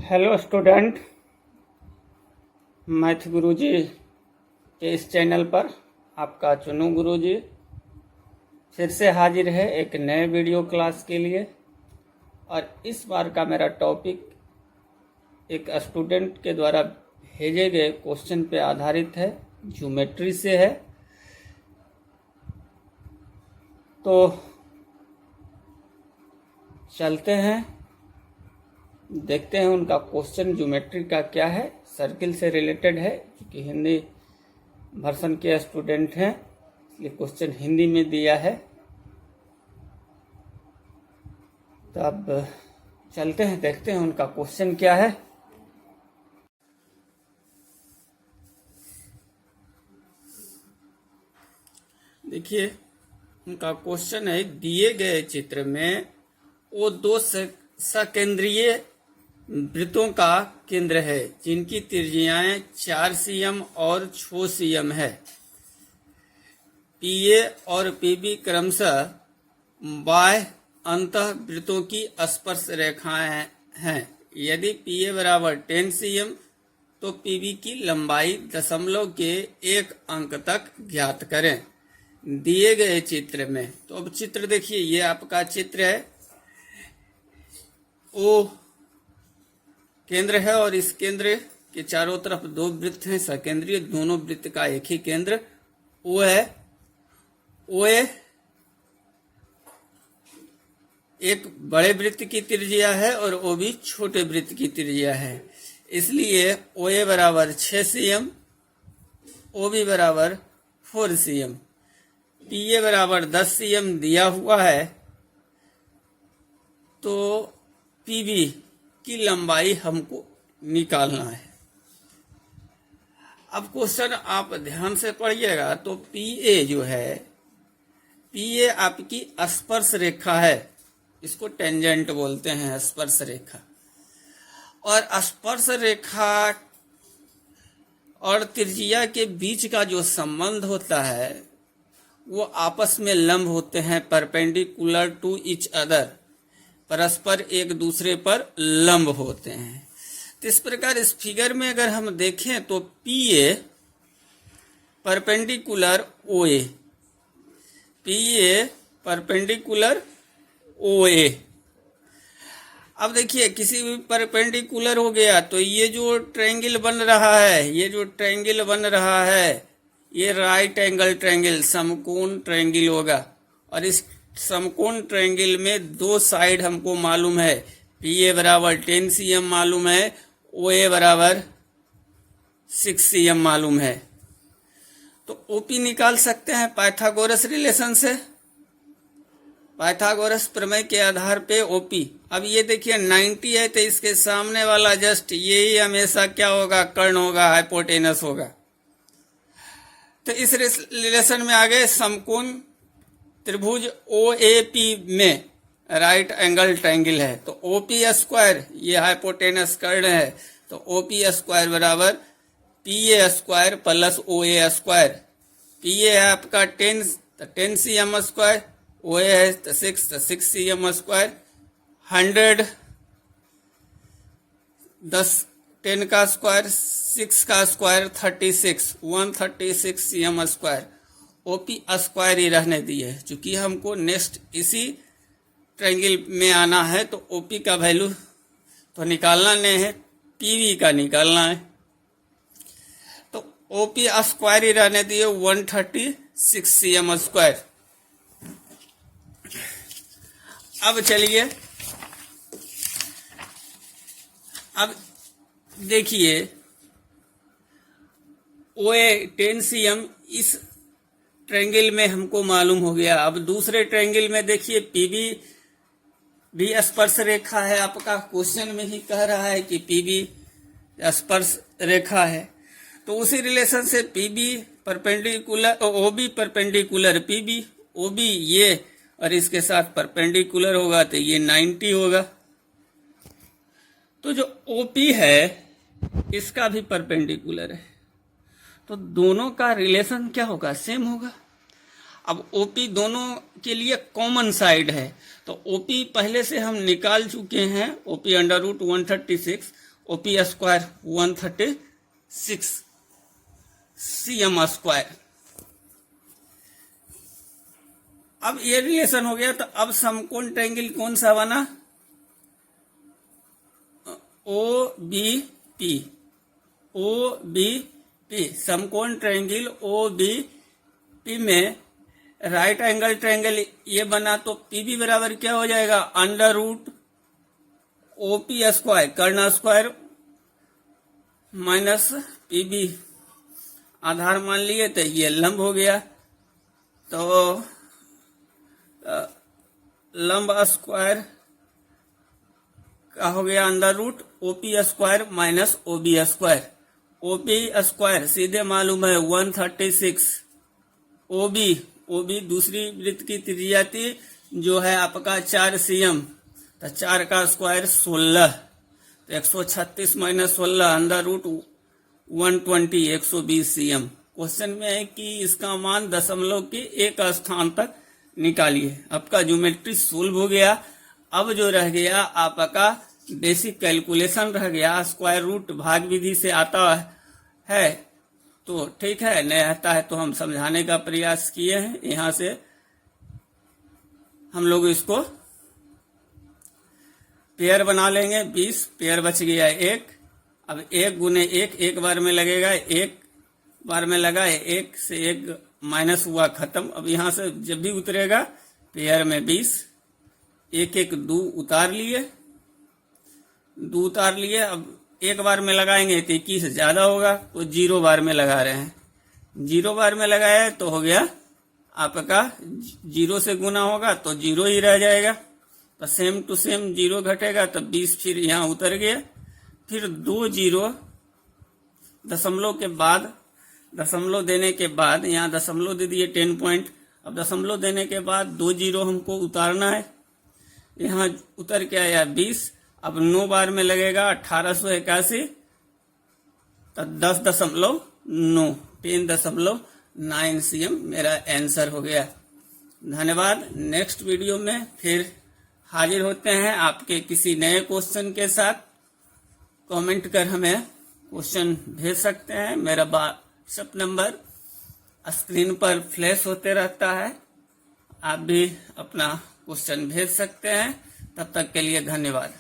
Hello student, math गुरुजी के इस channel पर आपका चुनू गुरुजी फिर से हाजिर है एक नए वीडियो क्लास के लिए। और इस बार का मेरा टॉपिक एक स्टूडेंट के द्वारा भेजे गए क्वेश्चन पे आधारित है, ज्योमेट्री से है। तो चलते हैं, देखते हैं उनका क्वेश्चन ज्योमेट्री का क्या है। सर्किल से रिलेटेड है, क्योंकि हिंदी वर्सन के स्टूडेंट हैं इसलिए क्वेश्चन हिंदी में दिया है। तो अब चलते हैं, देखते हैं उनका क्वेश्चन क्या है। देखिए उनका क्वेश्चन है, दिए गए चित्र में वो दो सकेंद्रीय वृत्तों का केंद्र है जिनकी त्रिज्याएं 4 cm और 6 cm है। PA और PB क्रमशः बाह्य अंतःवृत्तों की स्पर्श रेखाएं हैं। यदि PA बराबर 10 cm तो PB की लंबाई दशमलव के 1 अंक तक ज्ञात करें दिए गए चित्र में। तो अब चित्र देखिए, ये आपका चित्र है। ओ केंद्र है और इस केंद्र के चारों तरफ दो वृत्त हैं सकेंद्रीय, दोनों वृत्त का एक ही केंद्र ओ है। ओ एक बड़े वृत्त की त्रिज्या है और ओ भी छोटे वृत्त की त्रिज्या है। इसलिए ओ ए बराबर 6 cm, ओ बी बराबर 4 cm, पी ए बराबर 10 cm दिया हुआ है। तो पीबी की लंबाई हमको निकालना है। अब क्वेश्चन आप ध्यान से पढ़िएगा। तो पीए जो है, पीए आपकी स्पर्श रेखा है, इसको टेंजेंट बोलते हैं, स्पर्श रेखा। और स्पर्श रेखा और त्रिज्या के बीच का जो संबंध होता है वो आपस में लंब होते हैं, परपेंडिकुलर टू ईच अदर, परस्पर एक दूसरे पर लंब होते हैं। तो इस प्रकार इस फिगर में अगर हम देखें तो PA perpendicular OA, PA perpendicular OA। अब देखिए किसी भी परपेंडिकुलर हो गया तो ये जो ट्रायंगल बन रहा है, ये जो ट्रायंगल बन रहा है ये राइट एंगल ट्रायंगल, समकोण ट्रायंगल होगा। और इस समकोण ट्रायंगल में दो साइड हमको मालूम है, PA बराबर 10 cm मालूम है, OA बराबर 6 cm मालूम है। तो OP निकाल सकते हैं पाइथागोरस रिलेशन से, पाइथागोरस प्रमेय के आधार पे OP। अब ये देखिए 90 है तो इसके सामने वाला जस्ट यही हमेशा क्या होगा, कर्ण होगा, हाइपोटेनस होगा। तो इस रिलेशन में आ गए समकोण त्रिभुज OAP में राइट एंगल ट्रायंगल है तो OP स्क्वायर, ये हाइपोटेनस कर्ण है, तो OP स्क्वायर बराबर PA square plus OA square. PA है आपका 10 तो 10 cm स्क्वायर, OA है तो 6 cm स्क्वायर। 100 10 का स्क्वायर, 6 का square 36, 136 cm square. OP square ही रहने दिए, चूंकि हमको नेक्स्ट इसी ट्रायंगल में आना है तो OP का वैल्यू तो निकालना नहीं है, PV का निकालना है। तो OP स्क्वायर ही रहने दिए, 136 cm स्क्वायर। अब चलिए, अब देखिए OA 10 cm इस ट्रायंगल में हमको मालूम हो गया। अब दूसरे ट्रायंगल में देखिए PB भी स्पर्श रेखा है, आपका क्वेश्चन में ही कह रहा है कि PB स्पर्श रेखा है। तो उसी रिलेशन से PB perpendicular, OB perpendicular PB, OB ये और इसके साथ परपेंडिकुलर होगा तो ये 90 होगा। तो जो OP है इसका भी परपेंडिकुलर है, तो दोनों का रिलेशन क्या होगा, सेम होगा। अब OP दोनों के लिए कॉमन साइड है तो OP पहले से हम निकाल चुके हैं, OP under root 136 OP square 136 cm square. अब ये रिलेशन हो गया, तो अब समकोण ट्रायंगल कौन सा बना? OBP। समकोण ट्रायंगल OBP में राइट एंगल ट्रायंगल ये बना, तो PB बराबर क्या हो जाएगा? अंडर रूट OP स्क्वायर कर्ण स्क्वायर माइनस PB। आधार मान लिए तो ये लंब हो गया, तो लंब स्क्वायर का हो गया under root OP square minus OB square. OP square सीधे मालूम है 136। OB दूसरी वृत्त की त्रिज्या थी जो है आपका 4 cm, तो 4 का स्क्वायर 16, तो 136 minus 16 under root 120 120 cm। Question में है कि इसका मान दशमलव के एक स्थान तक निकालिए। आपका ज्योमेट्री सोल्व हो गया। अब जो रह गया आपका बेसिक कैलकुलेशन रह गया। स्क्वायर रूट भाग विधि से आता है तो ठीक है, नहीं आता है तो हम समझाने का प्रयास किए हैं। यहां से हम लोग इसको पेयर बना लेंगे। 20 पेयर बच गया 1। अब 1 गुने 1 एक बार में लगेगा, एक बार में लगा है, 1 से 1 माइनस हुआ, खत्म। अब यहां से जब भी उतरेगा पेयर में 20, 1 1 2 उतार लिए, 2 उतार लिए। अब एक बार में लगाएंगे तो 21 से ज्यादा होगा, तो 0 बार में लगा रहे हैं। 0 बार में लगाया तो हो गया आपका 0 से गुना होगा तो 0 ही रह जाएगा, तो सेम टू सेम 0 घटेगा, तो 20 फिर यहाँ उतर गया। फिर 2 0 दशमलव के बाद, दशमलव देने के बाद यहाँ दशमलव दे दिए 10 पॉइंट। अब दशमलव देने के बाद 2 0 हमको उतारना है, यहाँ उतर के आया 20। अब 9 बार में लगेगा 1881, तो 10.9 10.9 cm मेरा आंसर हो गया। धन्यवाद। नेक्स्ट वीडियो में फिर हाजिर होते हैं आपके किसी नए क्वेश्चन के साथ। कमेंट कर हमें क्वेश्चन भेज सकते हैं। मेरा व्हाट्सएप नंबर स्क्रीन पर फ्लैश होते रहता है, आप भी अपना क्वेश्चन भेज सकते हैं। तब तक के लिए धन्यवाद।